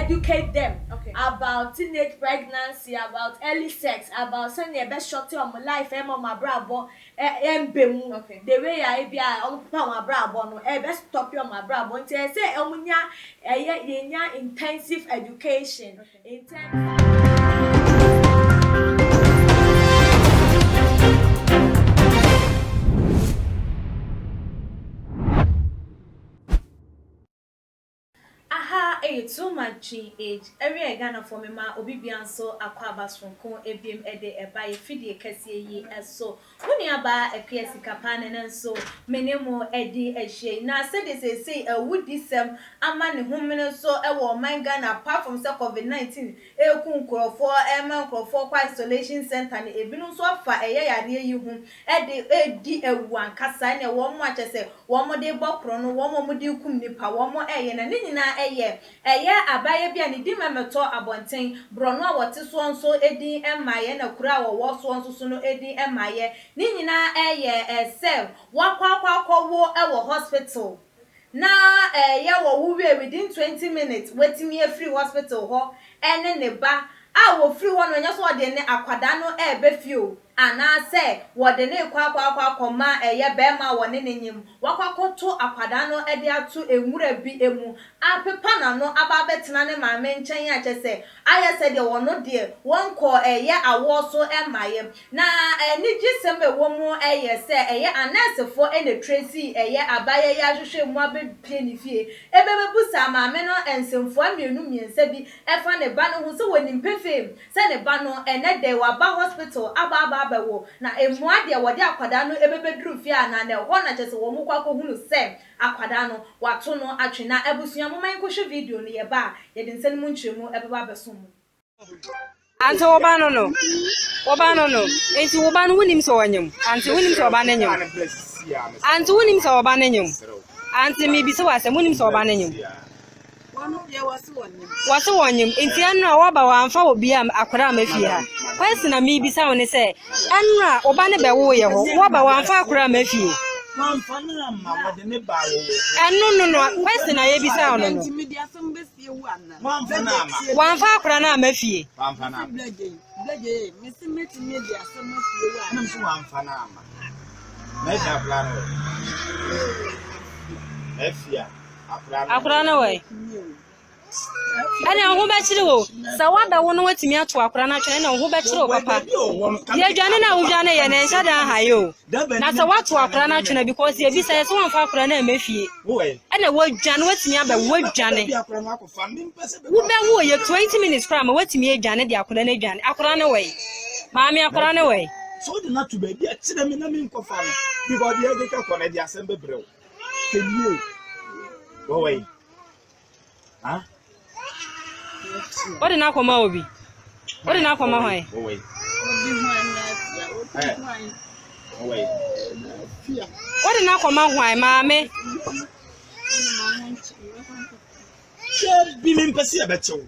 educate them about teenage pregnancy, about early sex, about sending best shot on my life, my brabo, the way I be on my brabo, no, best stop you on my brabo. And say, intensive education. Too much age. Every Ghana for me, ma obibian so aquabas from con ebim ede e by fidie kesi so. When you buy a PSC capan and so menemo edi e she. Now said they say a wood disem a man whom so a woman Ghana apart from COVID-19. E kun for a man for isolation center and e binu so far a year near you home. Edi e one casa and a one watch say one more day bokrono, one more mudi kum nipa, one more a and nina a year. Abaye bia ni di memeto abonten brono a wote so nso edi emaye na kura wo so nso no edi emaye ni nyina sel wakwa wo hospital na wo within 20 minutes wetimi free hospital ho ene ne ba a wo free one nya so de ne akwada no fio ana se wo de ne kwa ma be ma wo ne nyim wakwakoto akwada no de atu enwura bi emu apepa na no aba betena ne ma me nchen a chese aye se de wo no de won ko awo so emaye na ni gisem wo mu se anesefo ene tracy abaye ya hwehwe mu abepie ni fie ebebebusa ma me no ensemfo amienu miensa bi efa ne ba no hu so woni mpefem se ne ba no ene de wa ba hospital aba wo na emu ade wode akwada no ebebeduru fie ana na ho na chese wo mu kwakọ hunu se akwada no wato no atwe na ebusua mo man ko hwe video no ye ba ye de nsani mu nchemu ebeba beso mu anti obano no enti obano wonim so wanyem anti wonim so obano nyem anti wonim so obano nyem anti mi bi so wase wonim so obano nyem wase wanyem enti anu wa ba wamfa obi am akwara mafi ha kwesi na mi bi sa woni se anu a obano be wo ye ho wa ba wamfa akwara mafi no kwesi na ye bi sa ono no wamfa akwara na mafie akwara na we ana ho ba chire wo sa wada wo no watimi ato akwara na twene na ho ba chire wo papa ye dwane na udwane ye na nhyada ha yo na sa wato akwara na twene because ye bi sa so wamfa akwara na mafie ana wo dwane watimi aba wo dwane wo be wo ye 20 minutes kra ma watimi e dwane de akwara na dwane akwara na we maami akwara na we so de na to be bi a chire me na me nkofa no because ye dey ka na di asembe brew kenye go way ah what na akoma obi what na akoma hwan owe what na akoma hwan maame she bi me mpese abechew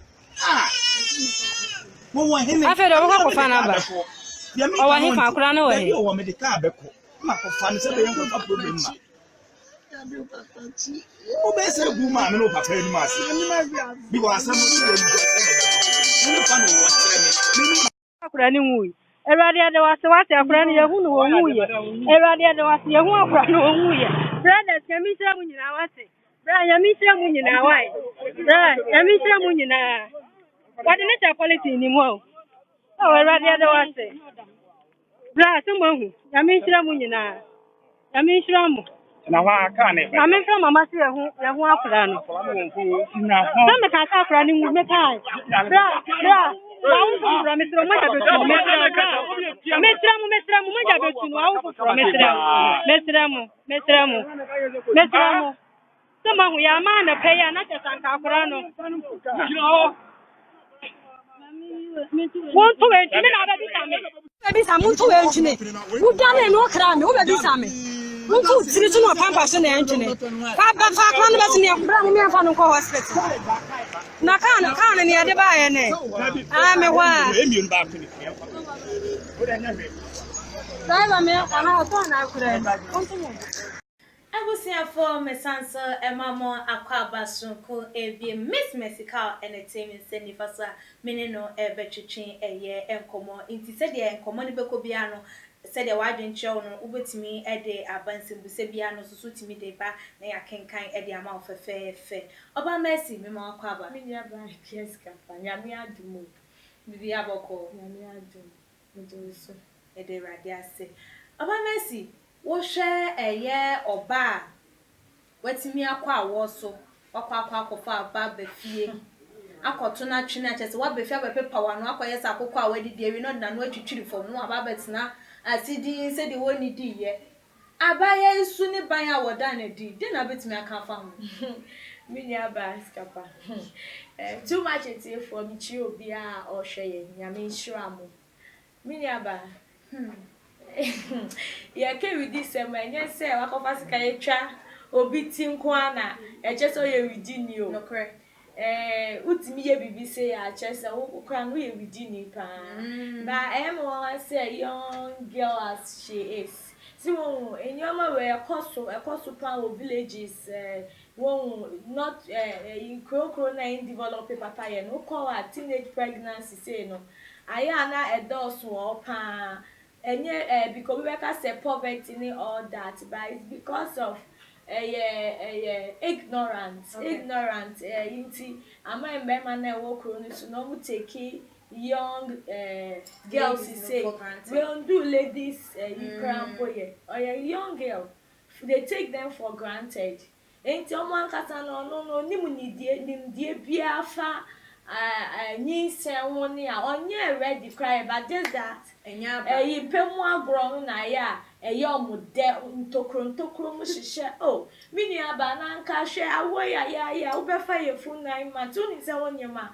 mo wo hene afedo ko fa na ba o wa hin fa akura na wo he o me de ka abeko ma ko fa ne se be yen ko problem ma o be se gu ma me no papa ni ma se bi ko asam ni fa no wo tere me akura ni nwu erade ade wase wase akura ni yehu no wo nwu ye erade ade wase yehu akura no wo nwu ye brothers yamisira mu nyina wase bra yamisira mu nyina wai bra yamisira mu nyina wade ne ta quality ni mo o erade ade wase bra so mo hu yamisira mu nyina yamisira mu na wa aka ne na me fra mama se yehu akura no na ho so me ka akura ni nwu me kai bra wawu fufura mesra mo jabe tu mesra mo jabe tu wawu fufura mesra mo sama hu ya ma na pe ya na tesanka akura no won to we ntimi na abi same to we ntimi udane no kra me wo be same won siri tu no pampa so na ntimi fa kwa no be ne akura mo me afa no ko hospital na kan ni ade ba ye ne me wa emiun ba ko ni sai ba me ana to na akura abusiafo mesanso emamo akwaba sunko ebie Miss Mexical Entertainment senifasa meneno ebetwetwe eye enkomo inti se de enkomo ne bekobia no se de wadwenkyerɛw no ubetimi ede abansembuse bia no susu timi de ba na yakenkan ede ama ofefefe oba Mercy mema akwaba Minya ba Jessica pa nyame adumo bibi aboko nyame adum ndoso ede radiase oba Mercy wo hwe eye oba watimi akwa awoso wakwa akọfa aba befie akoto na twene achese wa befie abepepa wano akoyesa akokọ a wadidi ewi no na no atwitwiri fom no aba betina asidi se de woni di ye abaya isu ni ban a woda na di na betimi aka fa ho minya ba skapa too much it for me chi obi a ohwe ye nyame nhiramo minya ba ye ke widi sem enye se wakofa sika yetwa obi ti nko ana echeso ye widi ni o no correct utimi ye bibi say ya chesa wo kran wo ye widi ni pa ba wan say young girl as she is si wo enyoma we ekoso pa o villages wo not in krokro na in develop papa ye no call her teenage pregnancy say no aya na adults wo pa enye because we can say poverty ni all that but it's because of ignorant inti ama mbema na wo kro ni so no mu take young girls say we don't do ladies you cram boy or a young girl they take them for granted enti omo ankasa no nimdie bia fa nyinse woni a onye ready cry but just that enya pemu agro na ya omude ntokro mu hihye oh mini aba na nka hwe awo ya ubefa ye full 9 months uni se wonyema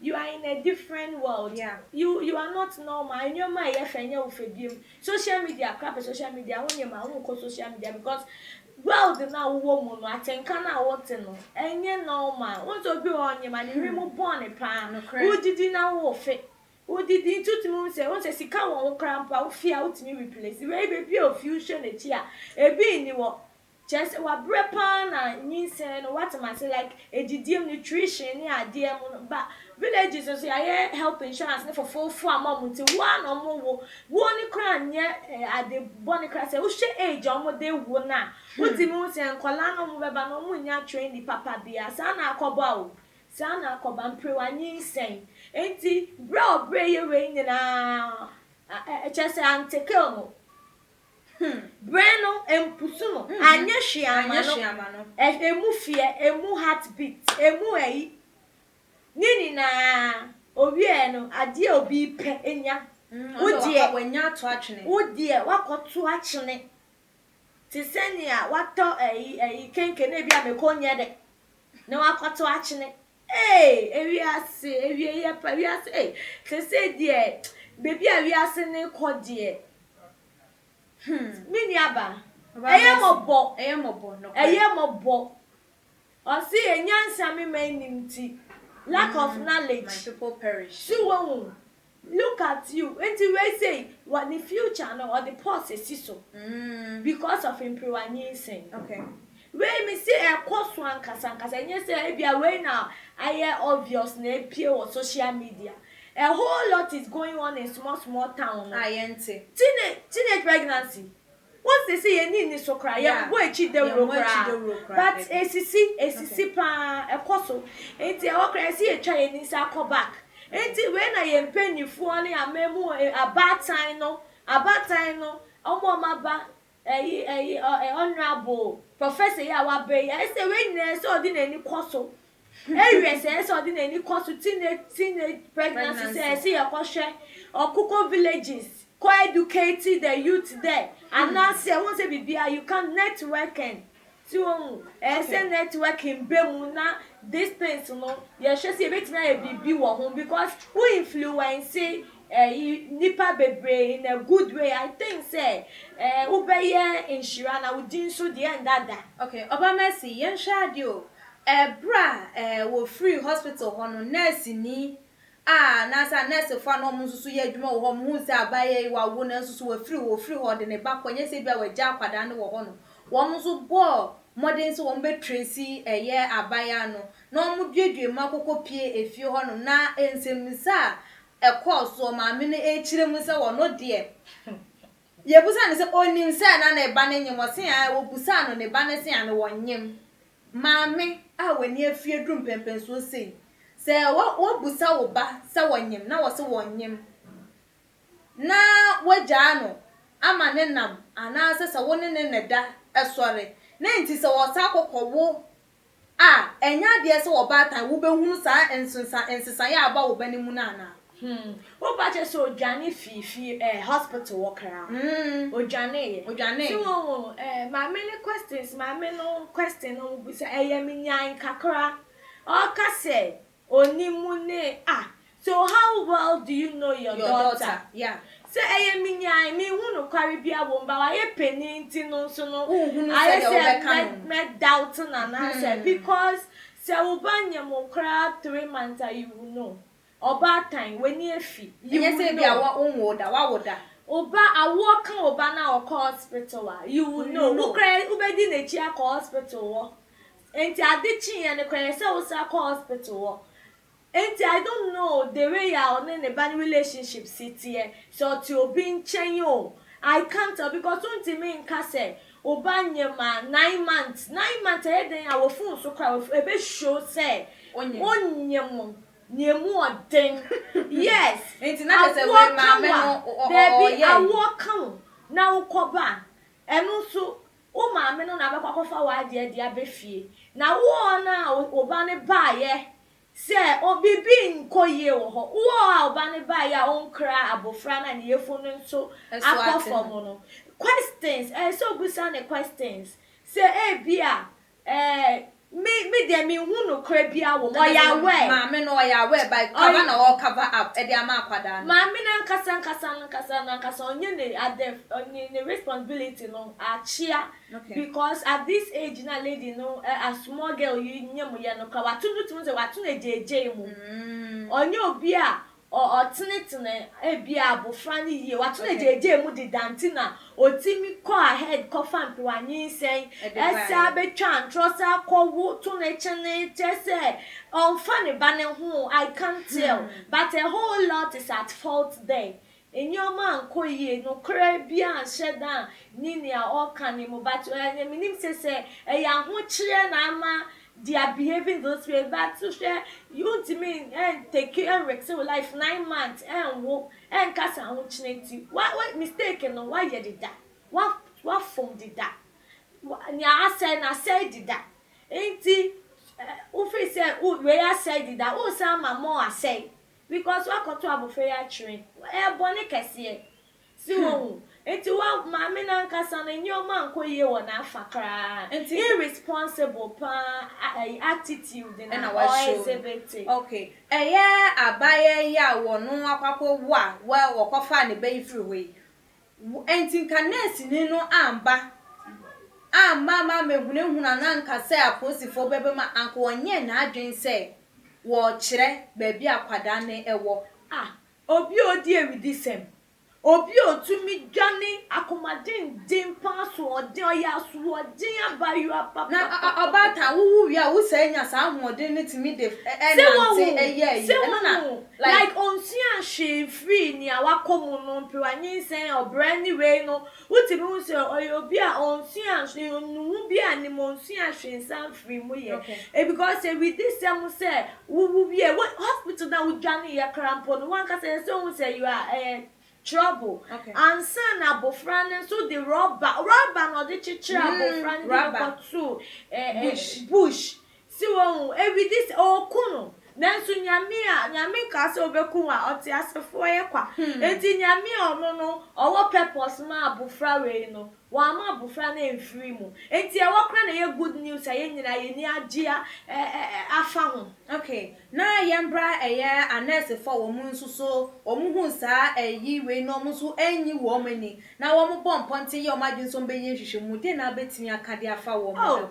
you are in a different world you are not normal nyoma ye fenye ofebiem social media crap social media wonyema won social media because world na wo mu no atenka na wote no enye normal won to bi onyema ni rimu born pa udidi na wo fe udidi tutimi se won se sika won krampa wo fia utimi replace we baby of fusion e tia ebi ni wo just wa brepa na nyinse no what am I say like edidiem nutrition ni adiem ba villages so say health insurance ne for full amount one omo wo ni kran nye ade boni kran say wo hwe age omo de wo na utimi wo se nkola no mo beba no mo nya train di papa bia sa na akoba o sa na akoba mpre wa nyinse enti bro ye we nyina chese antekel no breno empusu no anya hwiama no emu fie emu heartbeat emu nini na owie no ade obi pe enya udie wanya to atwene udie wakoto akyene tisenia wato kenke na bia mekonye de na wakoto akyene ewiase ewie ye pa wiase sese die bebi a wiase ne kodie mini aba eyemobbo osi enyansa me manimti lack of knowledge my people perish so look at you until we say what the future no or the past is so because of improving okay we me say ekoso ankasa enye say bia we now aye obvious na epie on social media a whole lot is going on in small town ayente teenage pregnancy what they say you need so cry ya go echi de ro but esisi pa ekoso enti e wo cry see e twa ye ni sa come back enti we na ye mpanyifo ne amemu abatan no omo maba honorable professor ya wa be ya say we na so di na ni koso say so di na ni koso teenage pregnancy say see ya kohwe okuko villages co-educate the youth there and now say won say bibia you can networking so say networking be mu na this things no ye hwe say betimi na bibi wo ho because who influence nipa bebre in a good way I think say ubeye insura na udin so the end that okay oba Mercy yen hwade o bra wo free hospital hono nurse ni na sa nurse fa no mo susu ye adwuma wo ho mo se abaye wa wo na susu wo free ho de ne ba konye se bia wa gya akwada ne wo ho no wɔn so bɔ mmɔden so wɔn bɛ tracy ɛyɛ abaya no na wɔn duadua mu akokɔ pie efie hɔ no na nsɛmisa a ɛkɔɔ so maame no ekyire mu sɛ wɔn deɛ yɛbusa ne sɛ onim sɛ na ne ba ne nyem ɔse a wɔbusa no ne ba ne se a no wɔnyem maame a w'ani afie duru mpɛmpɛnsuo sei sɛ wɔbusa wo ba sɛ wɔnyem na wɔse wɔnyem na wagyaa no ama ne nam anaasɛ sɛ wo ne ne da ɛsɔre na nti sɛ wɔsa akɔkɔwo a ɛnya adeɛ sɛ wɔbaatan wobɛhunu saa nsesaeɛ a aba wo ba ne mu no anaa wo ba che so odwane fifi hospital worker odwane so maame ne questions maame no question no bi say minyan kakra o ka say onimu ne so how well do you know your daughter yeah so minyan me hu no kware bia wo mba wa ye peni nti no so no I say me doubt na say because say wo ba nyam kra 3 months you will know oba time when efi you say bia wa onwo da wa woda oba awo kan oba na o hospital you will know wo kra ubedi na chi akọ hospital wo enti adichi ye ne kra say wo sa akọ hospital wo enti I don't know the way ya on ne ban relationship sitie so ti obi nchen yo I can't tell because unti me nka say oba nyema 9 months e den awo fun so kra e be show say onyem Niemu odin. Yes. Enti na pese we maame no baby awo kan na ukoba. Enu so o maame no na be kwakofa wa ade abefie. Na wo na oba ne baaye se obibi nkoye wo ho. Wo a oba ne baaye a onkra abofra na ne yefo no nso akofo mo no. Questions so busa ne questions. Se bia me dem me hu no kra bia wo oya we maame no oya we by cover na all cover up e dey ama akwada maame na nkasa onye ne adef onye ne responsibility no achia because at this age na lady no a small girl you nyem ye no ka watu tum se watu na jeje mu onye obi a otenetene bia abofra ne yie watu na jeje mu di dantina otimi ko ahead ko fan piwanyi sen esa betwa ntrosa ko to ne chene chese on funny bane ho I can't tell but a whole lot is at fault there in your man ko yie no kra bia sheda nini a all kan mu but minim say ya ho kire na ama they are behaving those way but to share you to me and take care and rex life 9 months and wo and kasa ho chinenti what mistake no why you did that what from did that nya say did that enti o fe say o we say did that o say mama o say because what got to abofre ya train boni kese si wo enti wa maame na nkasa na nyoma nkoye wo na afakra enti irresponsible pa attitude na exhibit okay abaye ya wo no akwakọ wa wokofa ne bayi free we enti nkanesi ni no amba ma mehunehuna na nkasa aposifo bebe ma anko onye na adwen se wo kire baabi akwada ne ewo obi odi ewidisem obi otumi dwane akomaden din paso odin oyaso odin abayu apapa na obata wuwu wi a wo sanya sa hoden ne timi de enante like onsia she free ni awakomu no mpewanyi sen obrani we no utimi wo se obi a onsia she nu bi ani monsia she san free mu ye because with this them say wuwu bi hospital na wo dwane ya krampo no wan ka say so say you are trouble and son abofran so the rubber no the chichira abofran rubber too bush si won every this okuno nanso nyame ka se obeku a oti asefo ye kwa enti nyame ono no owo purpose ma abofra we no wa ma abofra na enfiri mu enti e wokra na ye good news aye nyina ye ni agia afa ho okay na yembra anese for wo mu nsuso omuhu saa we no mu so enyi wo mani na wo mu pomponte ye o madwinso mbenye hwehwemu de na betimi akade afa wo mu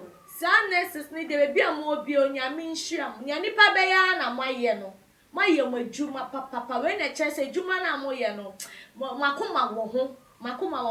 nurses ni de bia mo obi onyame nhyiam nya nipa be ya na maye no maye mo adwuma papa we na chese adwuma na mo ye no makoma wo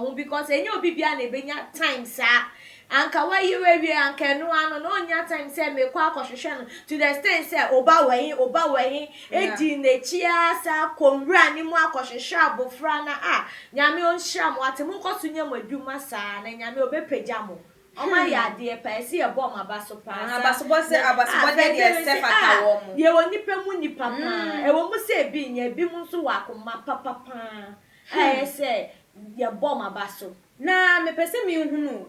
ho because enye obi bia na ebenya time sa anka wayi we anka no ano no nya time say me kwa akohwehwe no to the extent say oba wayi edi nechi asa komra ni mu akohwehwe abofra na nyame onhira mo ate mu koso nya mo adwuma saa na nyame obepagya mo oma ya de pa esi e bom abaso pa abaso de sefata wo mo ye woni pe mu ni papa e wo mu se bi nya bi mu nso wa akoma papa say ye bom abaso na me pese mi hunu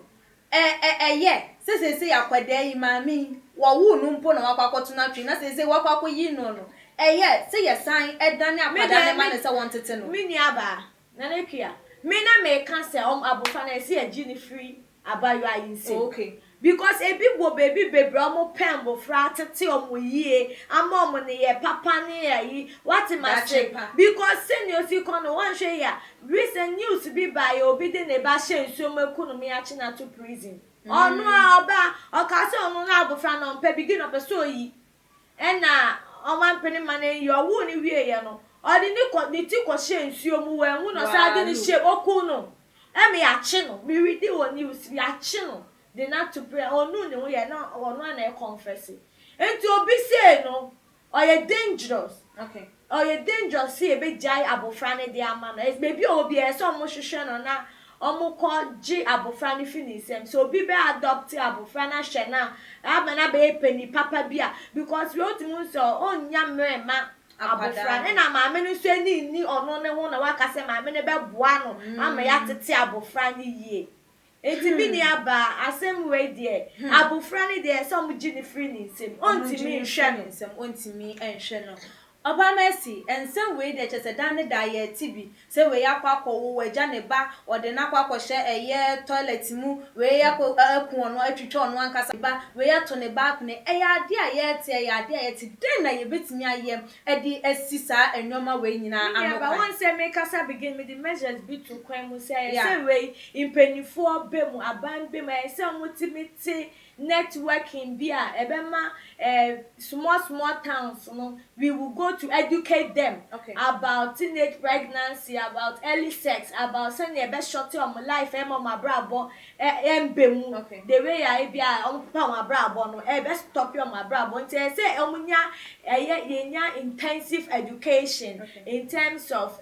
ye se yakwada yi mami wo wu nu mpo na wakwakoto na twi na se wakwako yi no ye se ye san edane akwada ne ma ne se won tete no mi ni aba na nekia mi na me kan se abofa na se agi ni free abayo ayi se okay because ebi go baby omo pembo fra tete omo yie ama omo ne ye papa ne yi what ma say because senior si kono wan hwe ya recent news bi by obi de ne ba hye nsuo maku no me achi na to prison onu oba okase onu na abofra no mpa begin of so yi ena oman peni mane yo wu ni wie ye no odi ni ti ko hye nsuo mu wa hu no sa de ni hye oku no emi achi no mi read the news bi achi no they not to pray onu ne wo ye na onu na e confess enti obi say no oye dangerous okay oye dangerous see e be jai abofra ne de ama no maybe obi e so mo hwehwe no na omo ko ji abofra ne finisem so obi be adopt abofra na hwe na aba na be peni papa bia because we otimu so onya mrema abofra ne na maame no so ni ono ne ho na wakase maame ne be boa no ama ya tete abofra ne yie enti bi ni aba asem we de abofra ne de some gini free ni nsem ontimi nhwe no nsem ontimi enhwe no oba mercy ensem we de chese dan ne da ye tibi se we yakwa wo waja ne ba ode na kwa hye eye toilet mu we yakwa aku ono atwitwa ono ankasa ba we yato ne ba ne eya ade a ye te eya ade a ye te den na ye betimi aye edi asisa enoma we nyina amo ba won se make us begin with the measures be to kwan mu say we impenifo be mu aban be ma se mutimiti networking bia ebema small towns no we will go to educate them about teenage pregnancy, about early sex, about sending a best shot of my life my brabo embemu the way I be my brabo no best stop your my brabo say omunya intensive education in terms of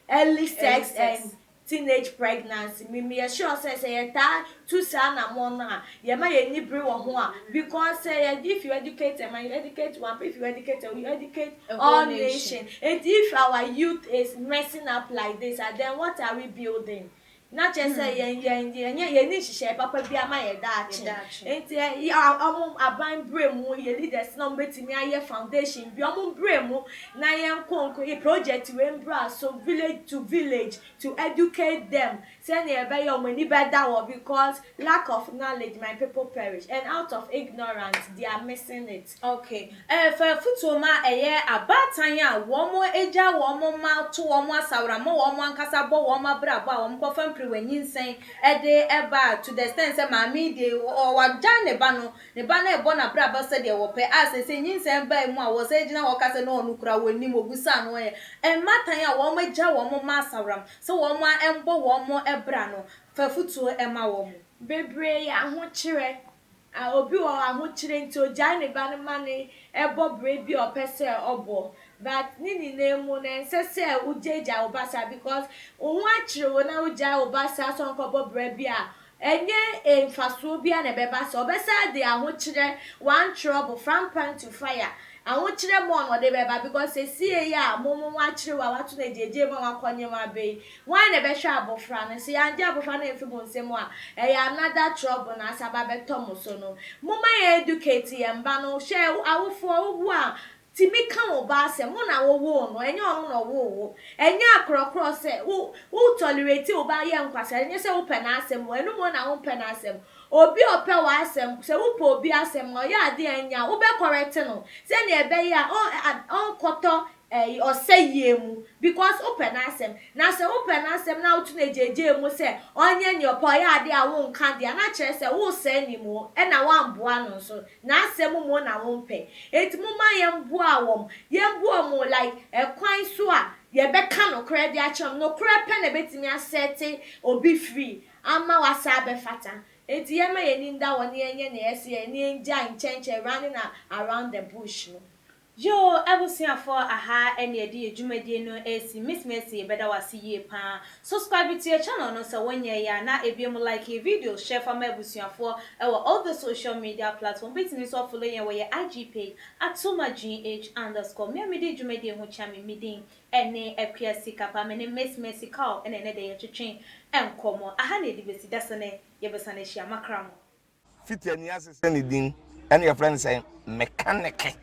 early sex and teenage pregnancy me sure say that two son na mo na ye ma ye ni bre wo ho because if you educate them and you educate one, if you educate them, you educate all nation. And if our youth is messing up like this, then what are we building? Not just say ye ni hihye papa bia ma ye daachi enti aban bremu ye leaders no betimi aye foundation bi omum bremu na ye nkonko e project we mbra so village to village to educate them say na e be your money better because lack of knowledge my people perish and out of ignorance they are missing it. Okay fa futoma eye abatan a wo mo eja wo mo ma to wo mo asawra mo wo mo ankasa bo wo ma bra bo a wo mo kofa wenyin ede eba to the extent say mami de waja ne ba no e bo na bra ba se de wo pe as say nyinsen ba mu a wo se gina wo kase no onu kura wani mo gusa no e matan a wo maja wo mo ma sawram so wo mo embo wo mo ebra no fa futu ema wo mo bebre ya ho kire obi wo ho kire nti oja ne ba ne mane ebo bre bi opese obo but nini nemu na nsese ujeja obasa because ohun achire wo na uja obasa so nkobo bre bia enye emfaso bia na beba so obesa de ahochire one trouble from pan to fire ahochire mo no de beba because esie ya momo achire wa watu na jeje ma wakonye ma be why na be hwa abofra na se anje abofra na efi bonsem a another trouble na asaba beto so no moma ya educate yamba no hwe awofo owu a timi kan oba asem mo na wo no enye onu no wo enye akrokro se wo tolerate oba ye nkwasa enye se wo pe na asem wo enu mo na wo pe na asem obi ope wa asem se wo po obi asem no ya ade anya wo be correct no se na ebe ya on koto or say yemu because open asem na say open asem na otu na jeje mu say onye nyo po ya ade a wo nka de na kire say wo say ni mu e na wa mboa no so na asem mu na wo mpe eti mu ma ye mboa wom ye mboa mu like kwan so a ye be ka no credit a chom no kure pe na betimi asete obi free ama wasa be fata eti ye ma ye ni nda woni enye na ese ye ni enja nchenche running around the bush no. Yo, abusiafo aha ene edi edwumadie no esi Miss Mercy beda wasi ye pa. Subscribe to your channel no so wonye ya na ebiem like your video, share for my abusiafo all the social media platform. Bitimi so follow ye we IG page @tumagh_. Me di dwumadie ho chame midin ene akwasi kapa me ne Miss Mercy call ene ne de ye twetwen enkomo. Aha na edi besi dasane ye besane hia makramo. Fiti ani asese ne din ene your friend say mechanic.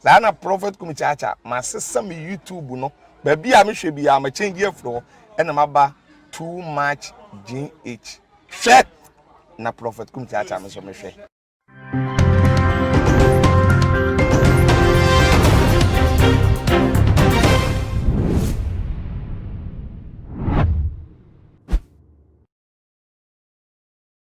Zana prophet kumichacha ma sesa me YouTube no ba bia me hwe bia ma change afro ena maba too much GH hwe na prophet kumichacha me so me hwe